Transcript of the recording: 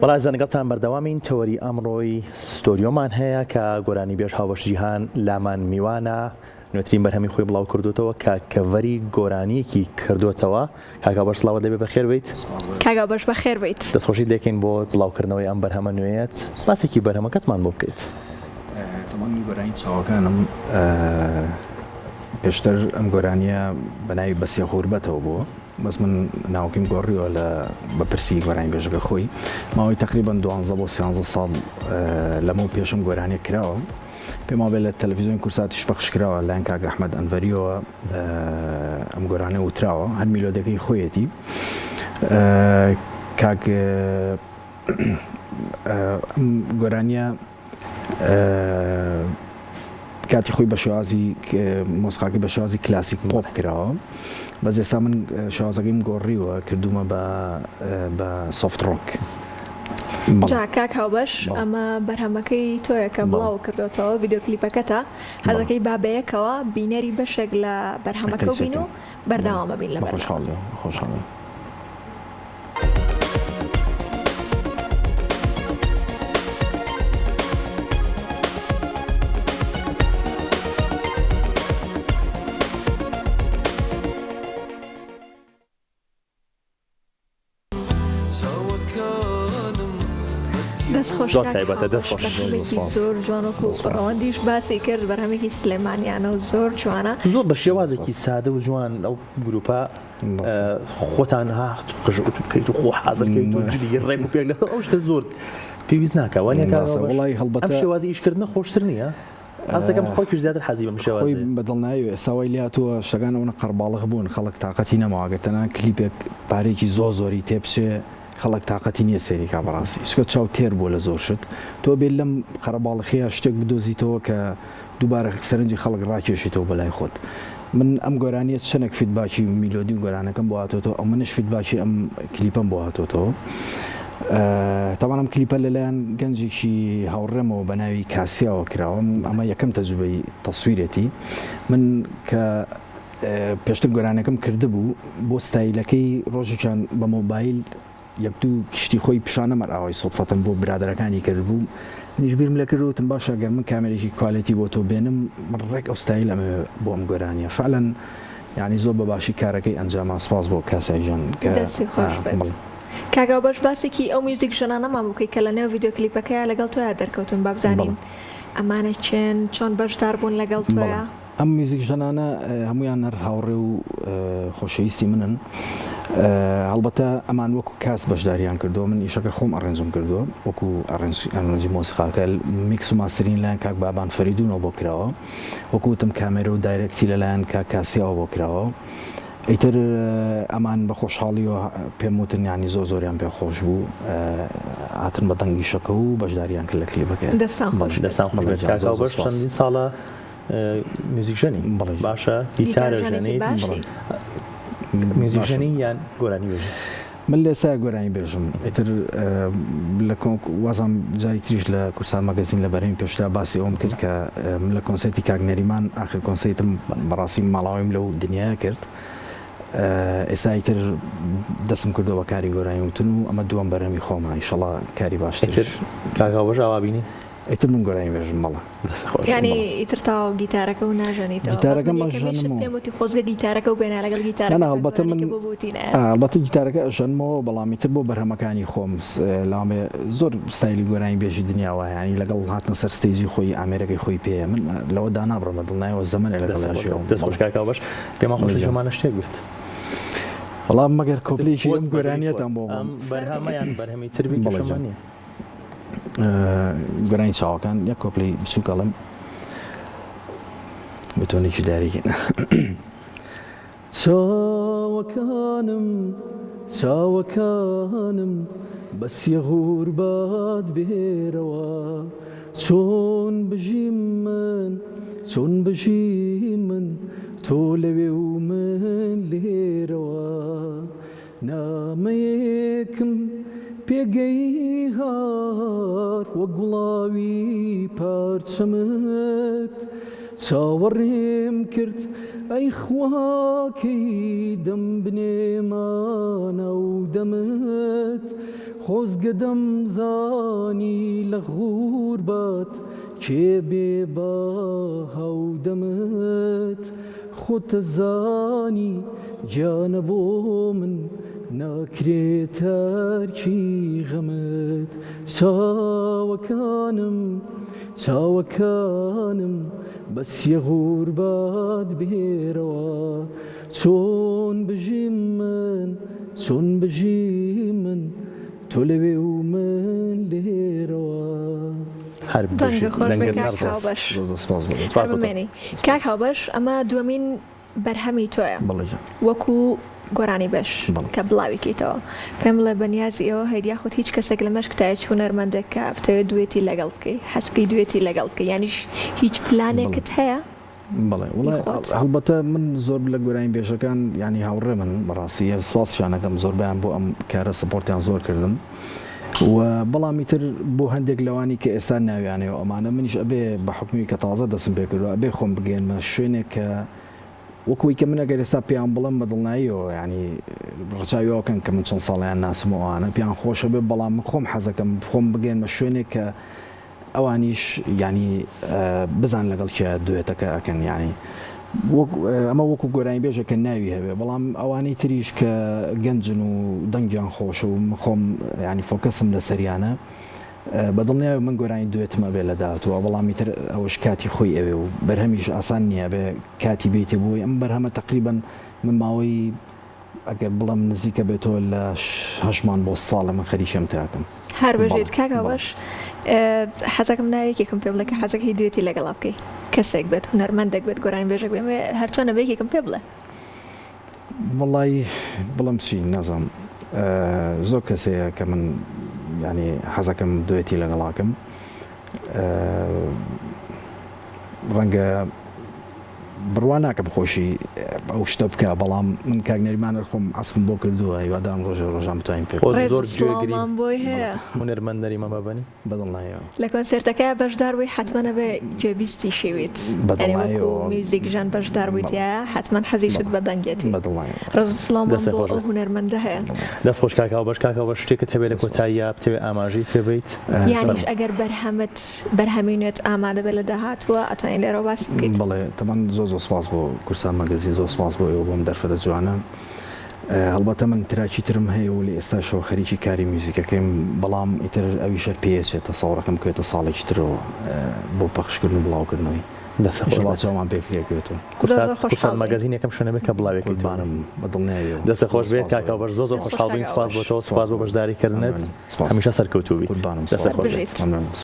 بەڵای زانەگەڵتان بەردەوامین تەوەری ئەمڕۆی ستۆریۆمان هەیە کە گۆرانی بێژ هاوبەش جیهان لامان میوانە نوێترین بەرهەمی خۆی بڵاو کردوتەوە کە کەڤەری گۆرانیەکی کردوتەوە. کاکا بەش سڵاوە دەبێ بەخێر بیت. کاکا بەش بەخێر بیت. دەستخۆشی دەکەین بۆ بڵاوکردنەوەی ئەم بەرهەمە نوێیەت. باسێکی بەرهەمەکەتمان بۆ بکەیت. تەمان گۆرانی چاوەکانم پێشتر ئەم گۆرانیە بەناوی بەسیە خوربەتەوە بووە. بەس من ناوکیم گۆڕیوە لە بەپرسی گۆرانی بێژەکە خۆی ماوەی تقریبان 12 بۆ 13 ساڵ لەمە پێشم گۆرانیە کراوە. پێم وابێت لە تەلەڤیزیۆن کورساتیش پەخش کراوە لایەن کاک ئەحمەد ئەنڤەریەوە ئەم گۆرانە وتراوە هەر میلۆدەکەی خۆیەتی. کاک ئەم گۆرانیە کاتی خۆی بە شێوازی مۆسیقاکەی بە شێوازی کلاسیک پۆپ کراوە. بەس ئێستا من شێوازەکەیم گۆڕیوە کردومە بە سۆفت ڕۆک. جا کاک هاوبەش ئەمە بەرهەمەکەی تۆیە کە بڵاو کردوتەوە ڤیدیۆ کلیپەکەتە حەزەکەی بابەیەکەوە بینەری بەشێک لە بەرهەمەکە بین و بەردەوامە بین لە خۆشحاڵی خۆشحاڵی. زۆر تایبەتە دەستخۆش زۆر جوانەکو ڕەوەندیش باسی کرد بەرهەمێکی سلێمانیانە و زۆر جوانە زۆر بە شێوازێکی سادە و جوان ئەو گروپە خۆتان قژ بکەیت و خۆ حازرکەیت و جلی ڕێک و پێک لە ئەو شتە زۆر پێویست ناکە وڵی هەڵبەت ئەم شێوازی ئیشکردنە خۆشتر نییە. ئەس دەکەم خۆی زیاتر حەزی بەم شێوازی بەدڵ ناوێ ئێستاوای لاتووە شتەکان ئەوە قەرباڵغ بوون خەڵک تااقەتی نەماوەگەرتەنان کلیپێک پارێکی زۆری تێپچێ خەڵک تااقەتی نییە سێریکا بەڕاستی شکە چاو تێر بووە لە زۆر شت تۆ بێت لەم قەرەباڵخەیە شتێک بدۆزیتەوە کە دووبارە سەرنجی خەڵک ڕاکێشیتەوە بەلای خۆت. من ئەم گۆرانیە چەندێک فیدباکی میلۆدی و گۆرانەکەم بۆ هاتۆتەوە ئەو منش فیدباکی ئەم کلیپەم بۆ هاتۆتەوە. تاوان ئەم کلیپە لەلایەن گەنجێکی هاوڕێمەوە بە ناوی کاسیاوە کراوە. ئەمە یەکەم تەجوبەی تەسویرێتی من کە پێشتر گۆرانەکەم کرده بوو بۆ ستایلەکەی ڕۆژێکیان بە مۆبایل یەک دوو کشتی خۆی پیشانە مەرئاوای سۆدفەتم بۆ برادەرەکانی کرد بوو. منیش بیرم لە کردوتم باشە گەر من کامێرێکی کوالیتی بۆ تۆ بێنم من ڕێک ئەو ستایل ئەمە بۆ ئەم گۆرانیە فعلەن یعنی زۆر بە باشی کارەکەی ئەنجاما سپاس بۆ کاسایژان دەستی خۆش بێت. کاکا بەش باسێکی ئەو میوزیک ژەنانەمان بکەی کە لە نێو ڤیدیۆ کلیپەکەیە لەگەڵ تۆیە دەرکەوتن با بزانین ئەمانە چۆن بەشدار بوون لەگەڵ تۆیە. ئەم میوزیک ژەنانە هەمویان هەر هاوڕێ و خۆشەویستی منن. هەڵبەتە ئەمان وەکو کاس بەشداریان کردووە من ئیشەکە خۆم ئەڕێنجم کردووە وەکو ئەڕێنجی مۆسیقاکە میکس و ماسترین لایەن کاک بابان فەریدونەوە بۆ کراوە وەکو وتم کامێرە و دایرەکتی لەلایەن کاک کاسیاوە بۆ کراوە. ئیتر ئەمان بە خۆشحاڵی و پێم وتن ینی زۆریان پێ خۆش بوو هاتن بە دەنگی شەکە و بەشداریان کرد لە کلیپەکە. دەستان خۆش چەندین ساڵە میوزیک ژەنی باشە گیتارە ژەنیت میوزیک ژەنی یان گۆرانی بێژی. من لە ئێستا گۆرانی بێژم ئیتر لە وازم جاری تریش لە کورسان مەگەزین لە بەرهەمی پێشتا باسی ئەوم کرد کە لە کۆنسەرتی کاک نەریمان ئاخر کۆنسەرتم بەڕاستی ماڵاویم لەو دنیاە کرد. ئێستا ئیتر دەسم کردەوە بە کاری گۆرانی وتن و ئەمە دووەم بەرهەمی خۆمە ئینشەڵا کاری باشتر. کاکا بەش ئاوا بینی ئیتر من گۆرانی بێژم مەڵە ینی ئیتر تاو گیتارەکە و ناژەنیتەوە پێموتی خۆزگە گیتارەکە و بێنە لەگەڵ گیتارە هەڵبەتە من ئەڵبەتە گیتارەکە ئەژەنمەوە بەڵامی تر بۆ بەرهەمەکانی خۆم لاێ زۆر ستایلی گۆرانی بێژی دنیاوە ینی لەگەڵ هاتنە سەر ستێجی خۆی ئامێرەکەی خۆی پێ من لەوە دانابڕمە دڵنایەوە زەمانە لەگەڵ دەستخۆش کاکا بەش پێما خۆش جوانە شتێک بێت. وەڵام مەگەر کۆپلێکی ئەم گۆرانیەتان بۆ بەرهەمەیان بەرهەمی تربی بەڵێ گۆرانی چاوەکان یەک کۆپلی بچووکەڵم بتۆنێکی داریکەن. چاوەکانم بەسیە غوربات بێرەوە چۆن بژی من تۆ لەوێ و من لێرەوە نامەیەکم پێ جێگەی هار وە گوڵاوی پارچەمت چاوەڕێم کرد ئەی خواکەی دەم بنێمانە و دەمت خۆزگە دەمزانی لە غوربات کێ بێ بە هەودەمت خۆتە زانی گیانە بۆ من ناکرێت تەرکی غەمت چاوەکانم بەسیە غوربات بێرەوە چۆن بژی من تۆ لەوێ و من لێرەوە. کاک هاوبەش ئەمە دووەمین بەرهەمی تۆیە وەکو گۆرانی بەش کە بڵاویکەیتەوە پێم بڵێ بەنیازی ئەوە هەیدیا خۆت هیچ کەسێک لە مەشکتایە هونەرمەندێک کە بتەوێت دوێتی لەگەڵ بکەی حەسبکەی دوێتی لەگەڵ بکەی یانیش هیچ پلانێکت هەیە؟ بەڵێ هەڵبەتە من زۆر لە گۆرانی بێژەکان ینی هاوڕێ من بەڕاستی سواسشانەکەم زۆربیان بۆ ئەم کارە سپۆرتیان زۆر کردم و بەڵامی تر بۆ هەندێک لەوانی کە ئێستا ناویانەوە ئەمانە منیش ئەبێ بە حکومی کە تازە دەسم پێ کردووە ئەبێ خۆم بگەێنمە شوێنێک کە وەکوی کە من ئەگەر ئێستا پێیان بڵم بە دڵناییەوە ینی ڕچاویەوەکەن کە من چەند ساڵیان ناسمەوەوانە پێیان خۆشە بێ بەڵام من خۆم حەزەکەم خۆم بگەێنمە شوێنێک کە ئەوانیش ینی بزان لەگەڵ چە دوێتەکە ئەکەن ینی ئەمە وەکو گۆرانی بێژە کە ناوی هەبێ بەڵام ئەوانەی تریش کە گەنجن و دەنگیان خۆش و خۆم ینی فۆکەسم لە سەریانە بەدڵنیاوە من گۆرانی دوێتمە بێ لە داهاتوە بەڵامی تر ئەوەش کاتی خۆی ئەوێ و بەرهەمیش ئاسان نییە بێ کاتی بێتێ بووی ئەم بەرهەمە تقریبن من ماوەی ئەگەر بڵم نزیکە بێتەوە لە 8 بۆ ساڵە من خەریکەم تاکەم. هەر بەژێت کاکا باش حەزەکەم ناوێکێکم پێ بڵێ کە حەزەکەی دوێتی لەگەڵا بکەی کەسێک بێت هونەرمەندێک بێت گۆرانی بێژێک بێ هەرچۆن نەبێکێکم پێ بڵێ. وەڵی بڵم چی نەزانم زۆر کەسەیە کە من ینی حەزەکەم دوێتی لەگەڵاکەم ڕەنگە بڕوان ناکەم خۆشی ئەو شتە بکە بەڵام من کاگنەریمان خۆم عەسفم بۆ کردووە هیوادارم ڕۆژان بتوانین پێ زۆر گوێگرین بۆی هەیە هونەرمەند نەریمە بەبەنی بەدڵنایەوە لە کۆنسێرتەکە بەشدار بووی حتممە نەبێ گوێبیستی شێویت میوزیک ژان بەشدار بوویتە حتمما حەزیشت بە دەنگێتی ڕزسلام بۆ هونەرمەندە هەیە دەست خۆش کاکاو بەش کاکاو بە شتێکت هەبێت لە کۆتاییە بتەوێت ئاماژەی پێ بیت یانیش ئەگەر بەرهەمێنێت ئامادە بێت لە داهاتوە ئەتوانین لێرە باسی بکەیت. بڵێ تەمان زۆر سپاس بۆ کورسان مەگەزین زۆر سپاس بۆ ئێوە بۆم دەرفەتە جوانە هەڵبەتە من تراکی ترم هەیە و لە ئێستاشەوە خەریکی کاری میوزیکەکەیم بەڵام ئیتر ئەویشە پێچێتە ساڵەکەم کوێتە ساڵێکی ترەوە بۆ پەخشکردن و بڵاوکردنەوەی دەسەڵاتەوەمان پێکرێتەوە کورسان مەگەزین یەکەم شوێنە کە بڵاوێکبانم بەدڵنیایە دەستە خۆش بێت کاکاو بەش زۆر خۆشحاڵ بووین سپاس بۆ تۆ سپاس بۆ بەشداریکردنت هەمیشە سەرکەوتوو بیت.